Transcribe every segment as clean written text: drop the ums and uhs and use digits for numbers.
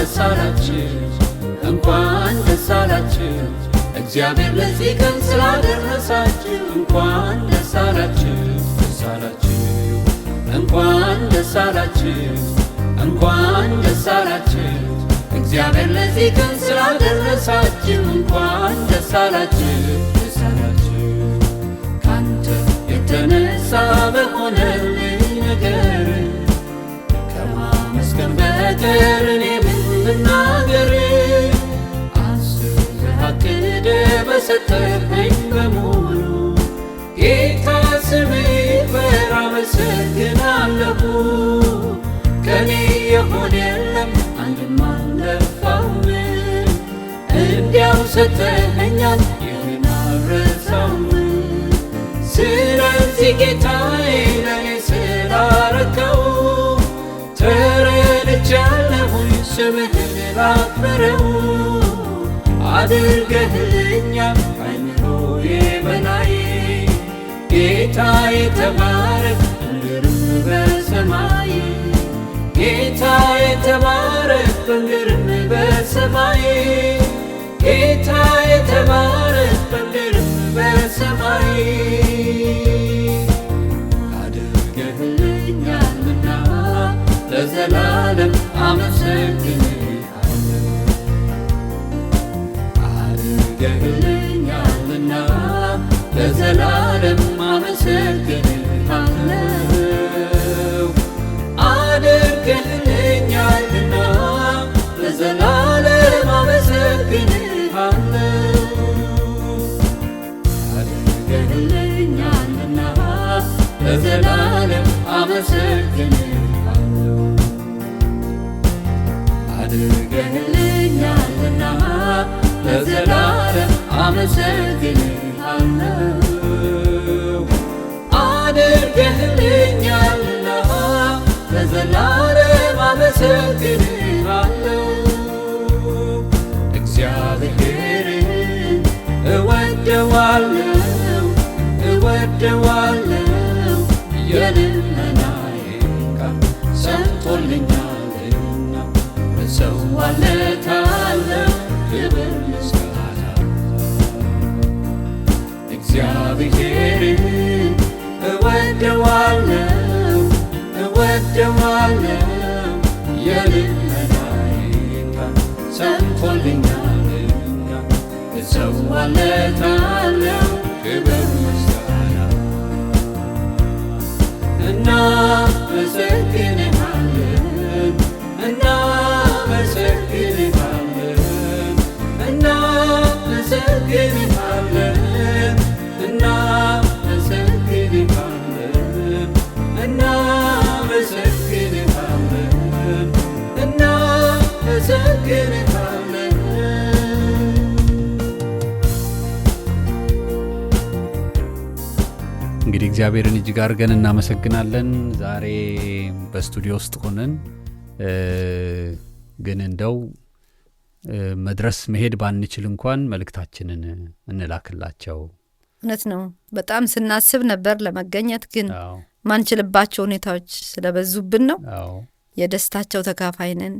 ደስ አላችሁ እንኳን ደስ አላችሁ እግዚአብሔር ለዚህ ቀን ስላደረሳችሁ እንኳን ደስ አላችሁ ደስ አላችሁ እንኳን ደስ አላችሁ እንኳን ደስ አላችሁ እግዚአብሔር ለዚህ ቀን ስላደረሳችሁ እንኳን ደስ አላችሁ ደስ አላችሁ ካንተ የተነሳ በሆነልኝ ነገር ከማመስገን በቀር እኔ ምን ልናገር አስበህ አቅደህ በሰጠኸኝ በሙሉ ጌታ ስምህ ይክበር አመሰግናለሁ ከኔ የሆነ የለም አንድም አልለፋም እንዲያው ሰጠኸኛል ይህን አልረሳውም ስለዚህ ጌታዬ ለኔ ስላረከው ተረድቻለሁኝ ስምህን ላክብረው አድርገህልኛል ከአእምሮዬ በላይ ጌታዬ ተባረክ በምድርም በሰማይ ጌታዬ ተባረክ በምድርም በሰማይ ጌታዬ ተባረክ በምድርም በሰማይ አድርገህልኛልና ለዘላለም አመሰግንሃለሁ አድርገህልኛልና ለዘላለም አመሰግንሃለሁ አድርገህልኛልና ለዘላለም አመሰግንሃለሁ አድርገህልኛልና ለዘላለም አመሰግንሃለሁ አድርገህልኛልና ለዘላለም አመሰግንሃለሁ አድርገህልኛልና ለዘላለም አመሰግንሃለሁ እግዚአብሔርን እወደዋለሁ እወደዋለሁ የልመናዬን ቃል ሰምቶልኛልና እሰዋለታለሁ ክብር ምስጋና እግዚአብሔርን እወደዋለሁ እወደዋለሁ የልመናዬን ቃል ሰምቶልኛልና እሰዋለታለሁ ክብር ምስጋና እናመሰግንሃለን እናመሰግንሃለን እናመሰግንሃለን እናመሰግንሃለን እናመሰግንሃለን እናመሰግንሃለን እንግዲህ እግዚአብሔርን እጅግ አድርገን እናመሰግናለን ዛሬ በስቱዲዮ ውስጥ ሆነን ግን እንደው መድረስ መሄድ ባንችል እንኳን መልእክታችንን እንላክላቸው እውነት ነው በጣም ስናስብ ነበር ለመገኘት ግን ማንችልባቸው ሁኔታዎች ስለበዙብን ነው የደስታቸው ተካፋይ ነን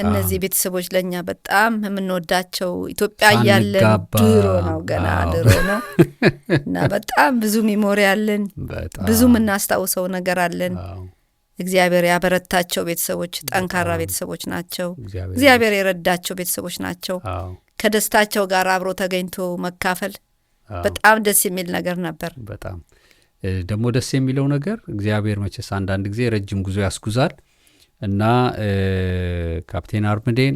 እነዚህ ቤተሰቦች ለኛ በጣም የምንወዳቸው ኢትዮጵያ ያለ ድሮ ነው ገና ድሮ ነው እና በጣም ብዙ ሜሞሪ አለን ብዙ ምናስታውሰው ነገር አለን እግዚአብሔር ያበረታቸው ቤተሰቦች ጠንካራ ቤተሰቦች ናቸው እግዚአብሔር የረዳቸው ቤተሰቦች ናቸው ከደስታቸው ጋር አብሮ ተገኝቶ መካፈል በጣም ደስ የሚል ነገር ነበር በጣም ደግሞ ደስ የሚለው ነገር እግዚአብሔር መቼስ አንዳንድ ጊዜ ረጅም ጉዞ ያስጉዛል እና ካፕቴን አርምዴን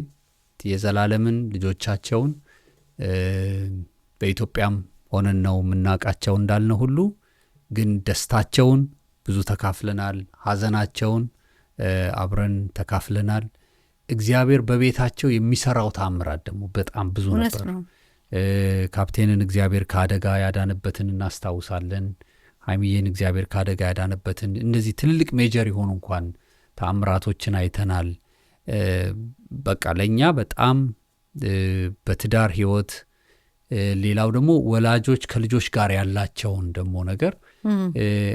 የዘላለምን ልጆቻቸውን በኢትዮጵያም ሆነን ነው ምናቃቸው እንዳልነው ሁሉ ግን ደስታቸውን ብዙ ተካፍለናል ሐዘናቸውን አብረን ተካፍለናል እግዚአብሔር በቤታቸው የሚሰራው ታምራት ደግሞ በጣም ብዙ ነበር ካፕቴንን እግዚአብሔር ካደጋ ያዳነበትን እናስታውሳለን ሃይሚዬን እግዚአብሔር ካደጋ ያዳነበትን እነዚህ ትልልቅ ሜጀር የሆኑ እንኳን ታምራቶችን አይተናል በቃ ለኛ በጣም በትዳር ህይወት ሌላው ደግሞ ወላጆች ከልጆች ጋር ያላቸውን ደግሞ ነገር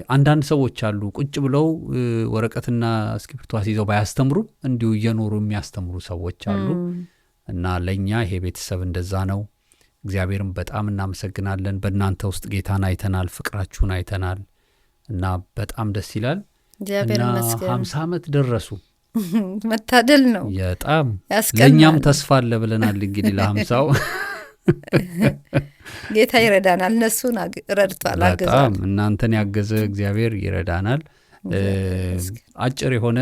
አንዳንድ ሰዎች አሉ ቁጭ ብለው ወረቀትና እስክሪብቶ ይዘው ባያስተምሩ እንዲሁ እየኖሩ የሚያስተምሩ ሰዎች አሉ። እና ለኛ ይሄ ቤተሰብ እንደዛ ነው። እግዚአብሔርን በጣም እናመሰግናለን። በእናንተ ውስጥ ጌታን አይተናል፣ ፍቅራችሁን አይተናል እና በጣም ደስ ይላል። እግዚአብሔር ይመስገን 50 ዓመት ደረሱ። መታደል ነው። በጣም ለኛም ተስፋ አለ ብለናል። እንግዲህ ለ50 ጌታ ይረዳናል። እነሱን ረድቷል፣ አገዛል። በጣም እናንተን ያገዘ እግዚአብሔር ይረዳናል። አጭር የሆነ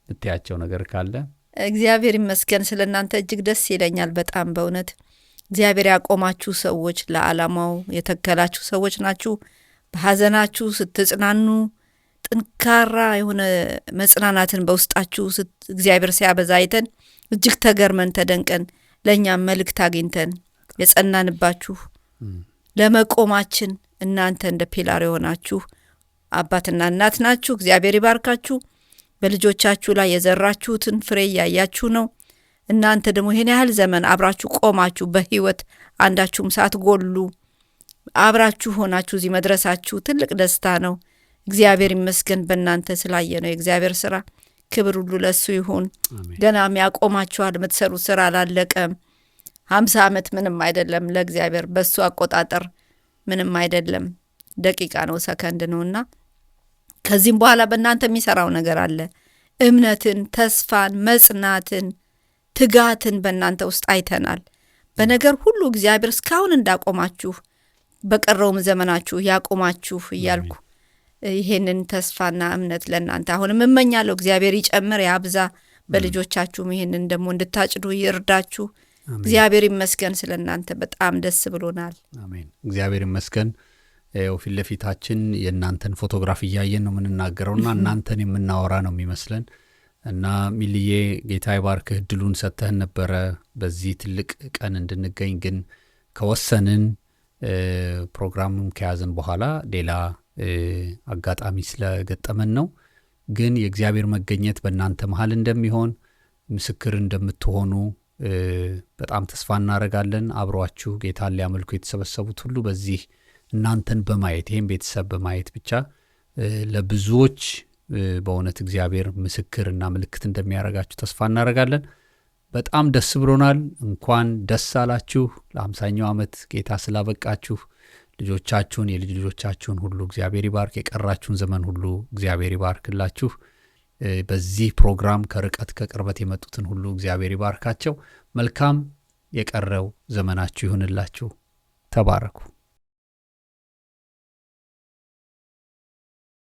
ብታያቸው ነገር ካለ? እግዚአብሔር ይመስገን። ስለናንተ እጅግ ደስ ይለኛል በጣም በእውነት እግዚአብሔር ያቆማችሁ ሰዎች፣ ለዓላማው የተከላችሁ ሰዎች ናችሁ። በሐዘናችሁ ስትጽናኑ ጥንካራ የሆነ መጽናናትን በውስጣችሁ እግዚአብሔር ሲያበዛ አይተን እጅግ ተገርመን ተደንቀን ለእኛም መልእክት አግኝተን የጸናንባችሁ ለመቆማችን እናንተ እንደ ፒላር የሆናችሁ አባትና እናት ናችሁ። እግዚአብሔር ይባርካችሁ። በልጆቻችሁ ላይ የዘራችሁትን ፍሬ እያያችሁ ነው። እናንተ ደግሞ ይሄን ያህል ዘመን አብራችሁ ቆማችሁ በህይወት አንዳችሁም ሳትጎሉ አብራችሁ ሆናችሁ እዚህ መድረሳችሁ ትልቅ ደስታ ነው። እግዚአብሔር ይመስገን በእናንተ ስላየ ነው። የእግዚአብሔር ስራ ክብር ሁሉ ለሱ ይሁን። ገናም ያቆማችኋል። የምትሰሩት ስራ አላለቀም። 50 ዓመት ምንም አይደለም ለእግዚአብሔር፣ በሱ አቆጣጠር ምንም አይደለም፣ ደቂቃ ነው፣ ሰከንድ ነውና ከዚህም በኋላ በእናንተ የሚሰራው ነገር አለ። እምነትን፣ ተስፋን፣ መጽናትን፣ ትጋትን በእናንተ ውስጥ አይተናል። በነገር ሁሉ እግዚአብሔር እስካሁን እንዳቆማችሁ በቀረውም ዘመናችሁ ያቆማችሁ እያልኩ ይሄንን ተስፋና እምነት ለእናንተ አሁንም እመኛለሁ። እግዚአብሔር ይጨምር ያብዛ። በልጆቻችሁም ይሄንን ደግሞ እንድታጭዱ ይርዳችሁ። እግዚአብሔር ይመስገን ስለናንተ በጣም ደስ ብሎናል። አሜን። እግዚአብሔር ይመስገን። ፊት ለፊታችን የእናንተን ፎቶግራፍ እያየን ነው የምንናገረውና እናንተን የምናወራ ነው የሚመስለን እና ሚልዬ ጌታ ይባርክህ። እድሉን ሰጥተህን ነበረ በዚህ ትልቅ ቀን እንድንገኝ፣ ግን ከወሰንን ፕሮግራሙን ከያዝን በኋላ ሌላ አጋጣሚ ስለገጠመን ነው። ግን የእግዚአብሔር መገኘት በእናንተ መሃል እንደሚሆን ምስክር እንደምትሆኑ በጣም ተስፋ እናደርጋለን። አብሯችሁ ጌታን ሊያመልኩ የተሰበሰቡት ሁሉ በዚህ እናንተን በማየት ይህም ቤተሰብ በማየት ብቻ ለብዙዎች በእውነት እግዚአብሔር ምስክርና ምልክት እንደሚያደርጋችሁ ተስፋ እናደርጋለን። በጣም ደስ ብሎናል። እንኳን ደስ አላችሁ። ለ50ኛው ዓመት ጌታ ስላበቃችሁ ልጆቻችሁን፣ የልጅ ልጆቻችሁን ሁሉ እግዚአብሔር ይባርክ። የቀራችሁን ዘመን ሁሉ እግዚአብሔር ይባርክላችሁ። በዚህ ፕሮግራም ከርቀት ከቅርበት የመጡትን ሁሉ እግዚአብሔር ይባርካቸው። መልካም የቀረው ዘመናችሁ ይሁንላችሁ። ተባረኩ።